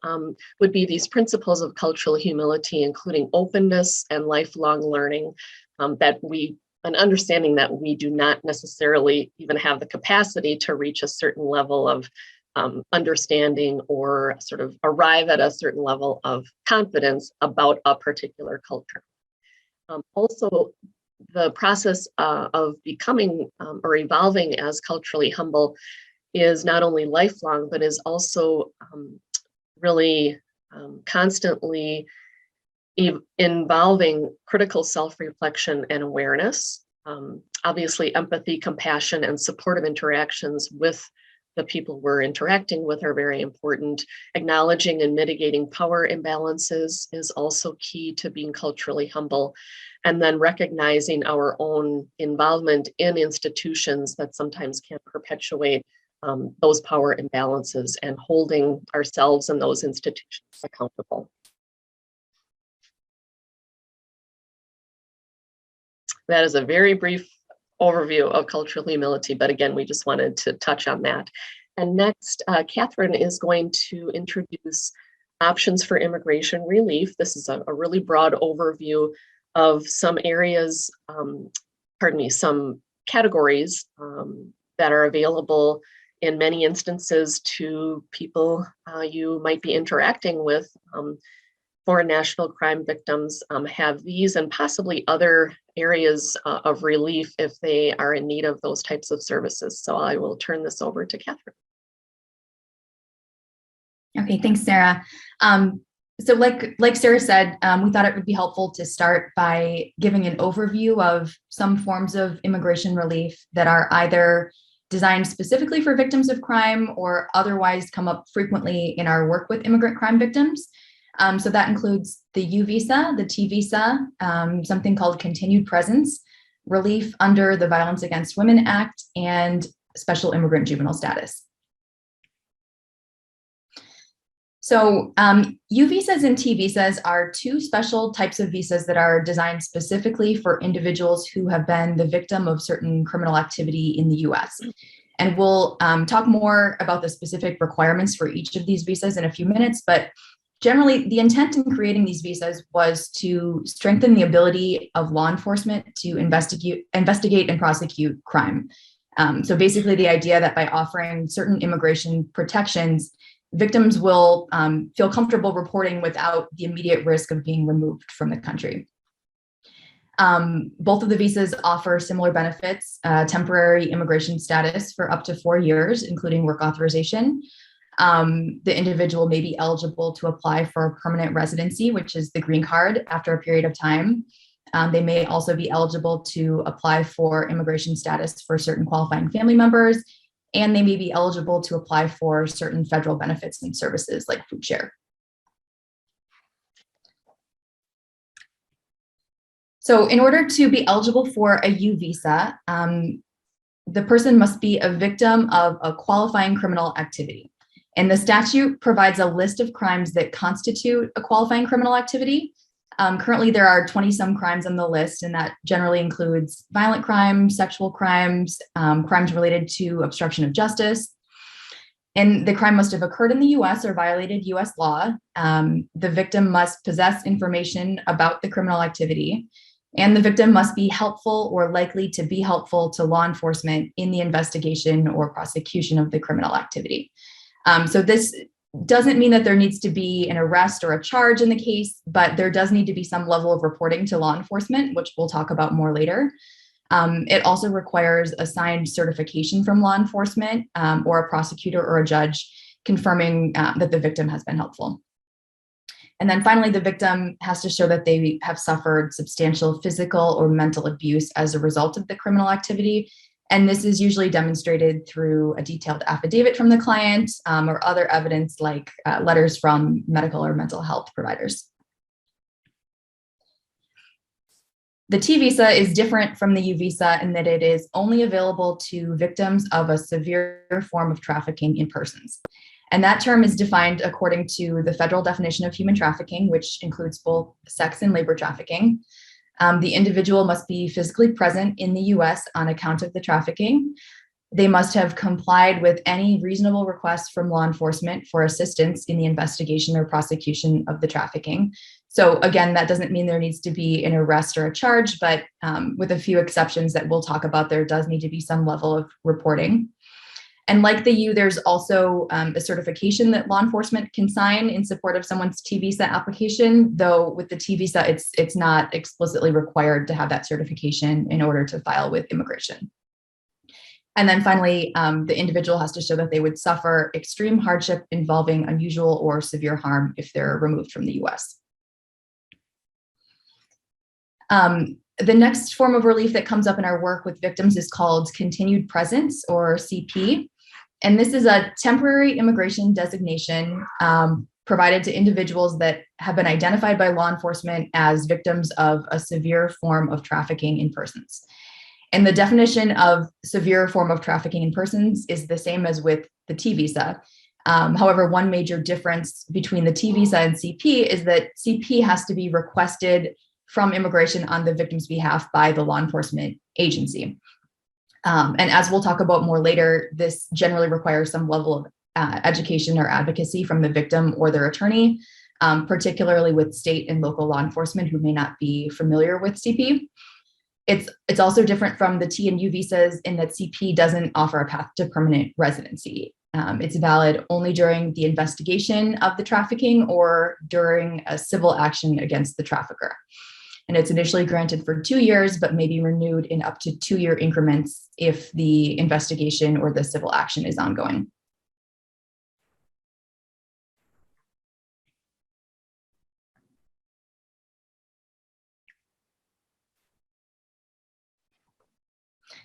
would be these principles of cultural humility, including openness and lifelong learning, an understanding that we do not necessarily even have the capacity to reach a certain level of understanding or sort of arrive at a certain level of confidence about a particular culture. Also, the process of becoming or evolving as culturally humble is not only lifelong, but is also really constantly involving critical self-reflection and awareness. Obviously, empathy, compassion, and supportive interactions with the people we're interacting with are very important. Acknowledging and mitigating power imbalances is also key to being culturally humble. And then recognizing our own involvement in institutions that sometimes can perpetuate those power imbalances and holding ourselves and those institutions accountable. That is a very brief overview of cultural humility, but again, we just wanted to touch on that. And next, Catherine is going to introduce options for immigration relief. This is a really broad overview of some areas, some categories that are available in many instances to people you might be interacting with. Foreign national crime victims have these and possibly other areas of relief if they are in need of those types of services. So I will turn this over to Catherine. Okay, thanks, Sarah. So like Sarah said, we thought it would be helpful to start by giving an overview of some forms of immigration relief that are either designed specifically for victims of crime or otherwise come up frequently in our work with immigrant crime victims. So that includes the U visa, the T visa, something called continued presence, relief under the Violence Against Women Act, and special immigrant juvenile status. So U visas and T visas are two special types of visas that are designed specifically for individuals who have been the victim of certain criminal activity in the US. And we'll talk more about the specific requirements for each of these visas in a few minutes, but generally, the intent in creating these visas was to strengthen the ability of law enforcement to investigate and prosecute crime. So basically, the idea that by offering certain immigration protections, victims will feel comfortable reporting without the immediate risk of being removed from the country. Both of the visas offer similar benefits, temporary immigration status for up to 4 years, including work authorization. The individual may be eligible to apply for permanent residency, which is the green card, after a period of time. They may also be eligible to apply for immigration status for certain qualifying family members, and they may be eligible to apply for certain federal benefits and services like food share. So in order to be eligible for a U visa, the person must be a victim of a qualifying criminal activity. And the statute provides a list of crimes that constitute a qualifying criminal activity. Currently, there are 20-some crimes on the list, and that generally includes violent crimes, sexual crimes, crimes related to obstruction of justice. And the crime must have occurred in the US or violated US law. The victim must possess information about the criminal activity, and the victim must be helpful or likely to be helpful to law enforcement in the investigation or prosecution of the criminal activity. So this doesn't mean that there needs to be an arrest or a charge in the case, but there does need to be some level of reporting to law enforcement, which we'll talk about more later. It also requires a signed certification from law enforcement or a prosecutor or a judge confirming that the victim has been helpful. And then finally, the victim has to show that they have suffered substantial physical or mental abuse as a result of the criminal activity. And this is usually demonstrated through a detailed affidavit from the client or other evidence like letters from medical or mental health providers. The T visa is different from the U visa in that it is only available to victims of a severe form of trafficking in persons. And that term is defined according to the federal definition of human trafficking, which includes both sex and labor trafficking. The individual must be physically present in the US on account of the trafficking. They must have complied with any reasonable requests from law enforcement for assistance in the investigation or prosecution of the trafficking. So again, that doesn't mean there needs to be an arrest or a charge, but with a few exceptions that we'll talk about, there does need to be some level of reporting. And like the U, there's also a certification that law enforcement can sign in support of someone's T visa application, though with the T visa, it's not explicitly required to have that certification in order to file with immigration. And then finally, the individual has to show that they would suffer extreme hardship involving unusual or severe harm if they're removed from the US. The next form of relief that comes up in our work with victims is called continued presence, or CP. And this is a temporary immigration designation provided to individuals that have been identified by law enforcement as victims of a severe form of trafficking in persons. And the definition of severe form of trafficking in persons is the same as with the T visa. However, one major difference between the T visa and CP is that CP has to be requested from immigration on the victim's behalf by the law enforcement agency. And as we'll talk about more later, this generally requires some level of education or advocacy from the victim or their attorney, particularly with state and local law enforcement who may not be familiar with CP. It's also different from the T and U visas in that CP doesn't offer a path to permanent residency. It's valid only during the investigation of the trafficking or during a civil action against the trafficker. And it's initially granted for 2 years, but may be renewed in up to 2-year increments if the investigation or the civil action is ongoing.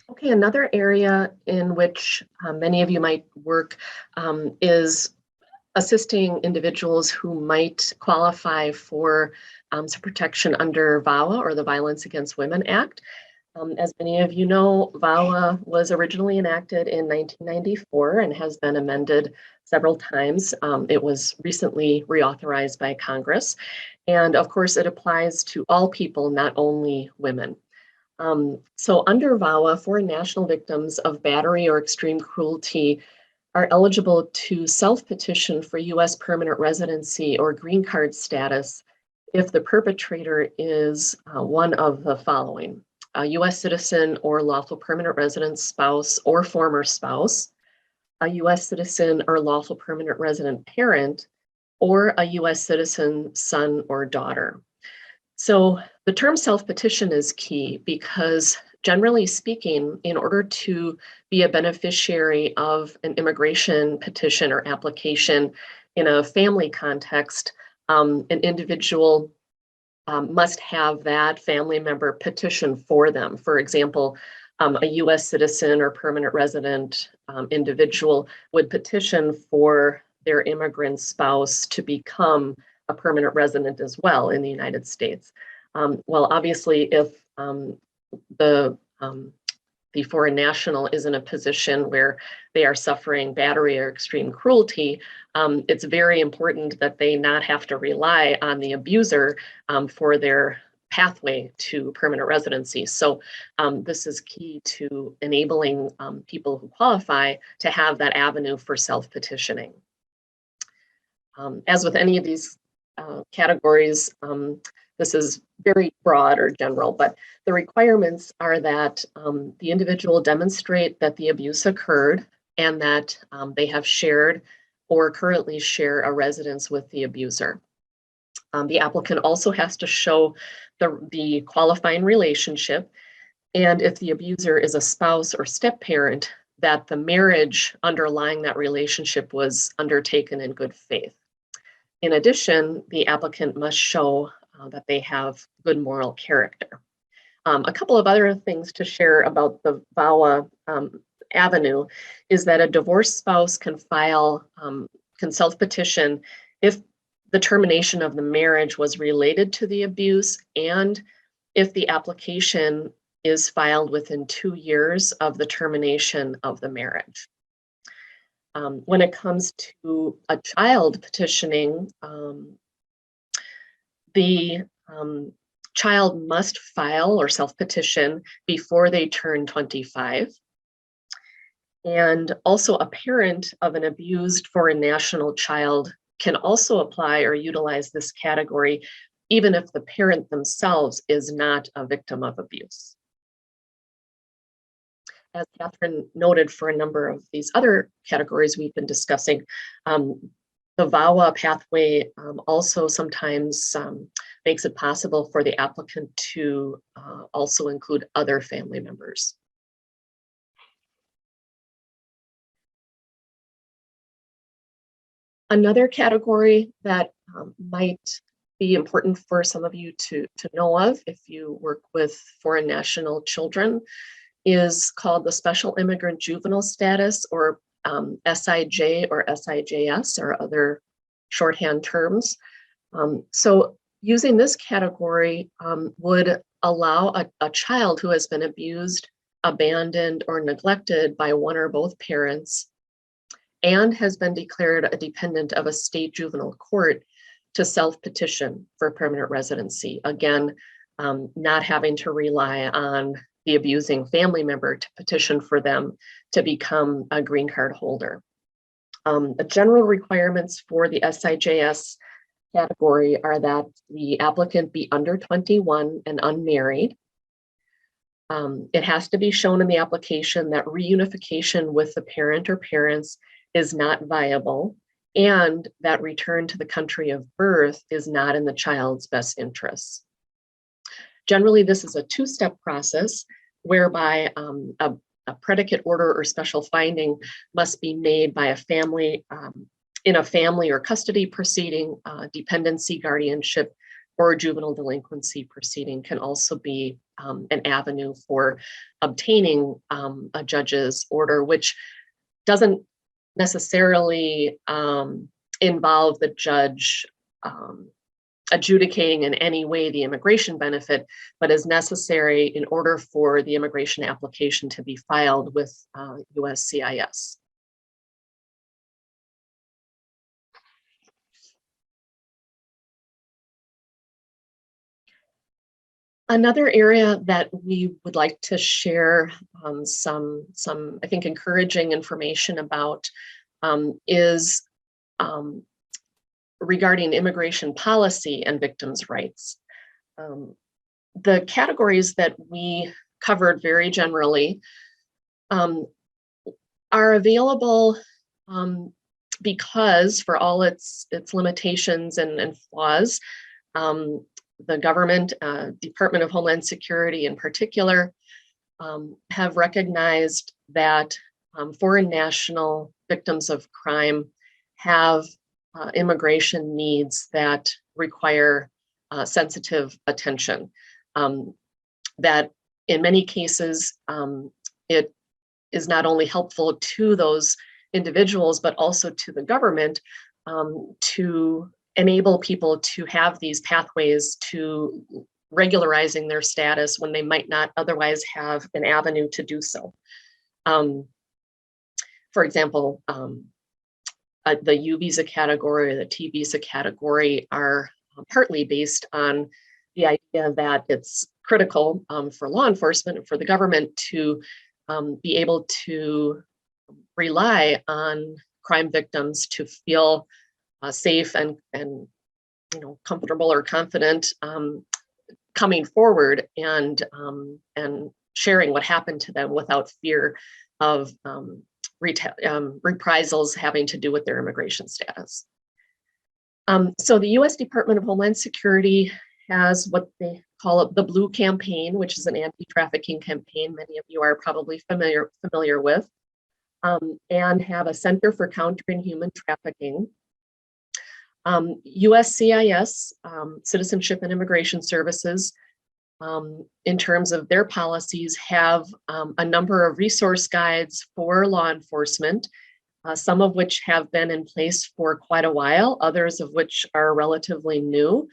Okay, another area in which many of you might work is assisting individuals who might qualify for some protection under VAWA, or the Violence Against Women Act. As many of you know, VAWA was originally enacted in 1994 and has been amended several times. It was recently reauthorized by Congress. And of course, it applies to all people, not only women. So under VAWA, foreign national victims of battery or extreme cruelty are eligible to self-petition for U.S. permanent residency or green card status if the perpetrator is one of the following: a U.S. citizen or lawful permanent resident spouse or former spouse, a U.S. citizen or lawful permanent resident parent, or a U.S. citizen son or daughter. So the term self-petition is key because, generally speaking, in order to be a beneficiary of an immigration petition or application in a family context, an individual must have that family member petition for them. For example, a U.S. citizen or permanent resident individual would petition for their immigrant spouse to become a permanent resident as well in the United States. Well, obviously, if the foreign national is in a position where they are suffering battery or extreme cruelty, it's very important that they not have to rely on the abuser for their pathway to permanent residency. So this is key to enabling people who qualify to have that avenue for self-petitioning. As with any of these categories, this is very broad or general, but the requirements are that the individual demonstrate that the abuse occurred and that they have shared or currently share a residence with the abuser. The applicant also has to show the qualifying relationship, and if the abuser is a spouse or step-parent, that the marriage underlying that relationship was undertaken in good faith. In addition, the applicant must show that they have good moral character. A couple of other things to share about the VAWA avenue is that a divorced spouse can self-petition if the termination of the marriage was related to the abuse and if the application is filed within 2 years of the termination of the marriage. When it comes to a child petitioning, the child must file or self-petition before they turn 25. And also a parent of an abused foreign national child can also apply or utilize this category, even if the parent themselves is not a victim of abuse. As Catherine noted, for a number of these other categories we've been discussing, the VAWA pathway also sometimes makes it possible for the applicant to also include other family members. Another category that might be important for some of you to know of if you work with foreign national children is called the Special Immigrant Juvenile Status, or SIJ or SIJS, or other shorthand terms. So using this category would allow a child who has been abused, abandoned, or neglected by one or both parents and has been declared a dependent of a state juvenile court to self-petition for permanent residency. Again, not having to rely on the abusing family member to petition for them to become a green card holder. The general requirements for the SIJS category are that the applicant be under 21 and unmarried. It has to be shown in the application that reunification with the parent or parents is not viable, and that return to the country of birth is not in the child's best interests. Generally, this is a two-step process whereby a predicate order or special finding must be made by a family in a family or custody proceeding. Dependency, guardianship, or juvenile delinquency proceeding can also be an avenue for obtaining a judge's order, which doesn't necessarily involve the judge adjudicating in any way the immigration benefit, but is necessary in order for the immigration application to be filed with USCIS. Another area that we would like to share some I think encouraging information about is regarding immigration policy and victims' rights. The categories that we covered very generally are available because, for all its limitations and flaws, the government, Department of Homeland Security in particular, have recognized that foreign national victims of crime have immigration needs that require sensitive attention. That in many cases, it is not only helpful to those individuals, but also to the government to enable people to have these pathways to regularizing their status when they might not otherwise have an avenue to do so. For example, the U visa category or the T visa category are partly based on the idea that it's critical for law enforcement and for the government to be able to rely on crime victims to feel safe and comfortable or confident coming forward and sharing what happened to them without fear of reprisals having to do with their immigration status. So the U.S. Department of Homeland Security has what they call the Blue Campaign, which is an anti-trafficking campaign many of you are probably familiar with, and have a Center for Countering Human Trafficking. USCIS, Citizenship and Immigration Services, in terms of their policies, have a number of resource guides for law enforcement, some of which have been in place for quite a while, others of which are relatively new.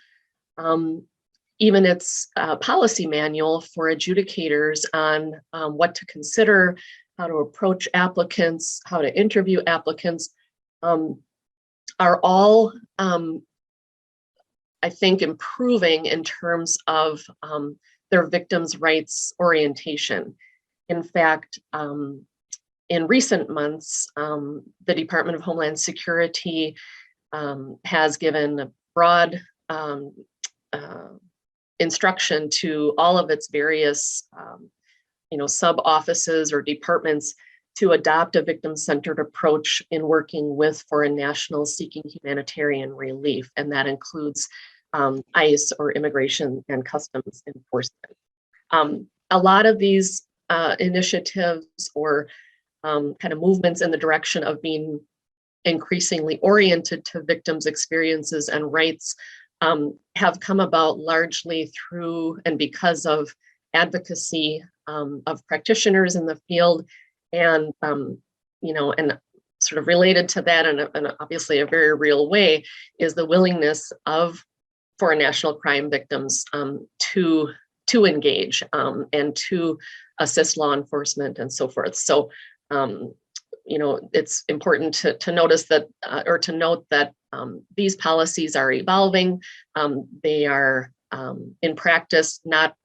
even its policy manual for adjudicators on what to consider, how to approach applicants, how to interview applicants, are all, I think, improving in terms of their victims' rights orientation. In fact, in recent months, the Department of Homeland Security has given a broad instruction to all of its various sub offices or departments to adopt a victim-centered approach in working with foreign nationals seeking humanitarian relief, and that includes ICE or Immigration and Customs Enforcement. A lot of these initiatives or kind of movements in the direction of being increasingly oriented to victims' experiences and rights have come about largely through and because of advocacy of practitioners in the field, and and sort of related to that, and obviously a very real way, is the willingness of foreign national crime victims to engage and to assist law enforcement and so forth. So it's important to notice that or to note that these policies are evolving. They are in practice not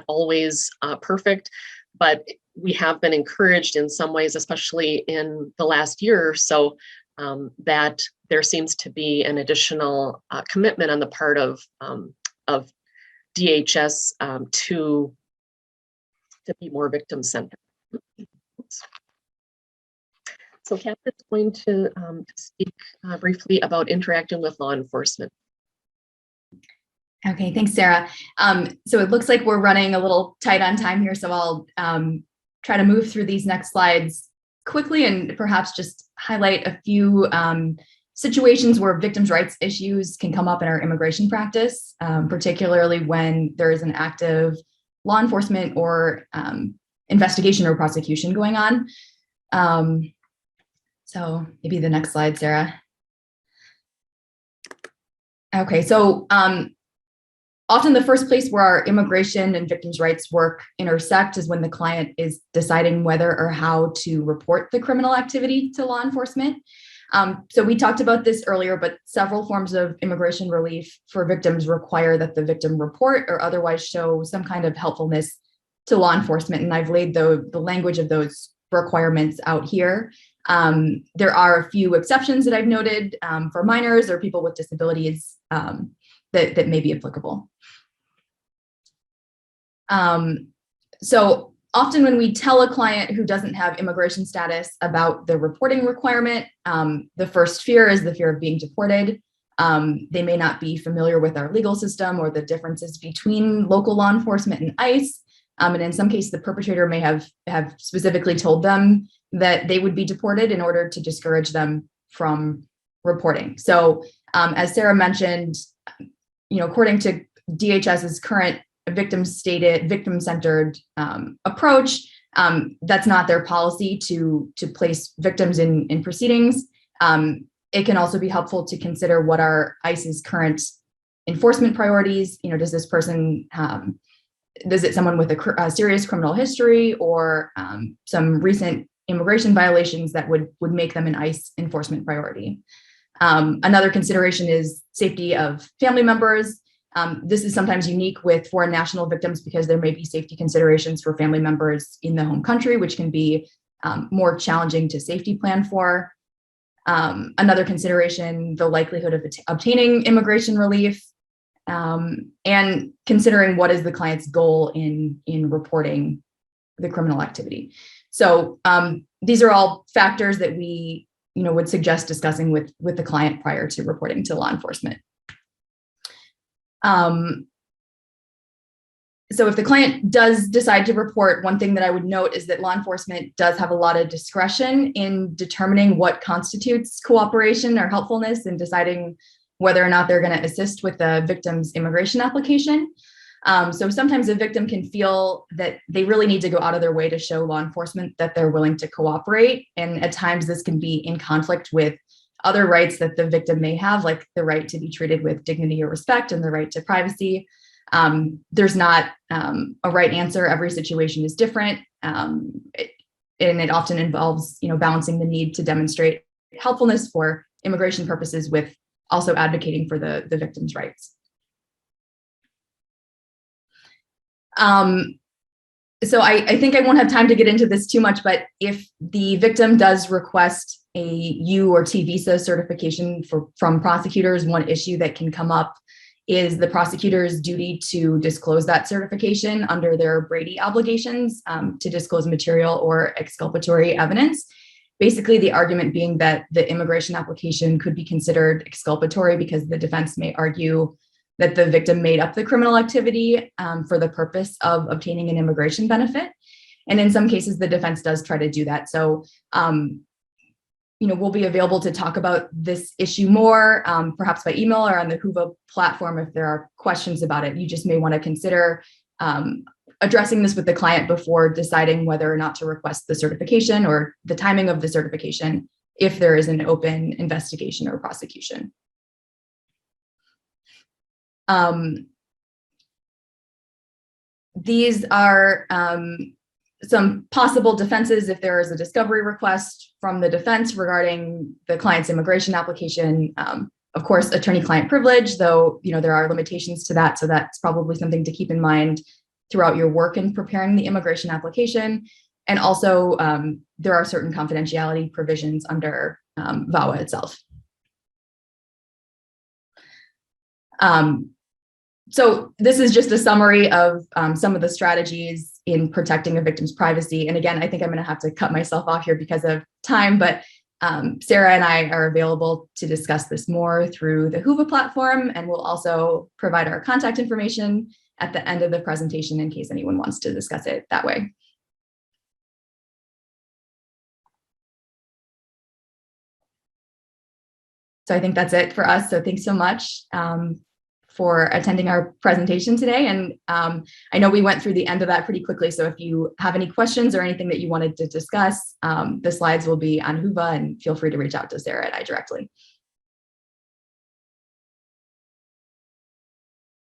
always perfect, but we have been encouraged in some ways, especially in the last year or so, that there seems to be an additional commitment on the part of DHS to be more victim-centered. So Catherine's going to speak briefly about interacting with law enforcement. Okay, thanks, Sarah. So it looks like we're running a little tight on time here, so I'll try to move through these next slides quickly and perhaps just highlight a few situations where victims' rights issues can come up in our immigration practice, particularly when there is an active law enforcement or investigation or prosecution going on. So maybe the next slide, Sarah. Okay, so often the first place where our immigration and victims' rights work intersect is when the client is deciding whether or how to report the criminal activity to law enforcement. So we talked about this earlier, but several forms of immigration relief for victims require that the victim report or otherwise show some kind of helpfulness to law enforcement. And I've laid the language of those requirements out here. There are a few exceptions that I've noted for minors or people with disabilities that may be applicable. So often when we tell a client who doesn't have immigration status about the reporting requirement, the first fear is the fear of being deported. They may not be familiar with our legal system or the differences between local law enforcement and ICE. And in some cases, the perpetrator may have specifically told them that they would be deported in order to discourage them from reporting. So as Sarah mentioned, according to DHS's current victim-centered approach, that's not their policy to place victims in proceedings. It can also be helpful to consider what are ICE's current enforcement priorities. Does this person is it someone with a serious criminal history or some recent immigration violations that would make them an ICE enforcement priority? Another consideration is safety of family members. This is sometimes unique with foreign national victims because there may be safety considerations for family members in the home country, which can be more challenging to safety plan for. Another consideration, the likelihood of obtaining immigration relief, and considering what is the client's goal in reporting the criminal activity. So these are all factors that we would suggest discussing with the client prior to reporting to law enforcement. So if the client does decide to report, one thing that I would note is that law enforcement does have a lot of discretion in determining what constitutes cooperation or helpfulness and deciding whether or not they're going to assist with the victim's immigration application. So sometimes a victim can feel that they really need to go out of their way to show law enforcement that they're willing to cooperate. And at times this can be in conflict with other rights that the victim may have, like the right to be treated with dignity or respect and the right to privacy. There's not a right answer. Every situation is different. And it often involves, balancing the need to demonstrate helpfulness for immigration purposes with also advocating for the victim's rights. So I think I won't have time to get into this too much, but if the victim does request a U or T visa certification from prosecutors, one issue that can come up is the prosecutor's duty to disclose that certification under their Brady obligations to disclose material or exculpatory evidence. Basically, the argument being that the immigration application could be considered exculpatory because the defense may argue that the victim made up the criminal activity for the purpose of obtaining an immigration benefit. And in some cases, the defense does try to do that. So, we'll be available to talk about this issue more, perhaps by email or on the Whova platform if there are questions about it. You just may want to consider addressing this with the client before deciding whether or not to request the certification or the timing of the certification if there is an open investigation or prosecution. These are some possible defenses if there is a discovery request from the defense regarding the client's immigration application. Of course, attorney-client privilege, though there are limitations to that, so that's probably something to keep in mind throughout your work in preparing the immigration application. And also, there are certain confidentiality provisions under VAWA itself. So this is just a summary of some of the strategies in protecting a victim's privacy. And again, I think I'm going to have to cut myself off here because of time, but Sarah and I are available to discuss this more through the Whova platform, and we'll also provide our contact information at the end of the presentation in case anyone wants to discuss it that way. So I think that's it for us. So thanks so much for attending our presentation today. And I know we went through the end of that pretty quickly. So if you have any questions or anything that you wanted to discuss, the slides will be on Whova, and feel free to reach out to Sarah and I directly.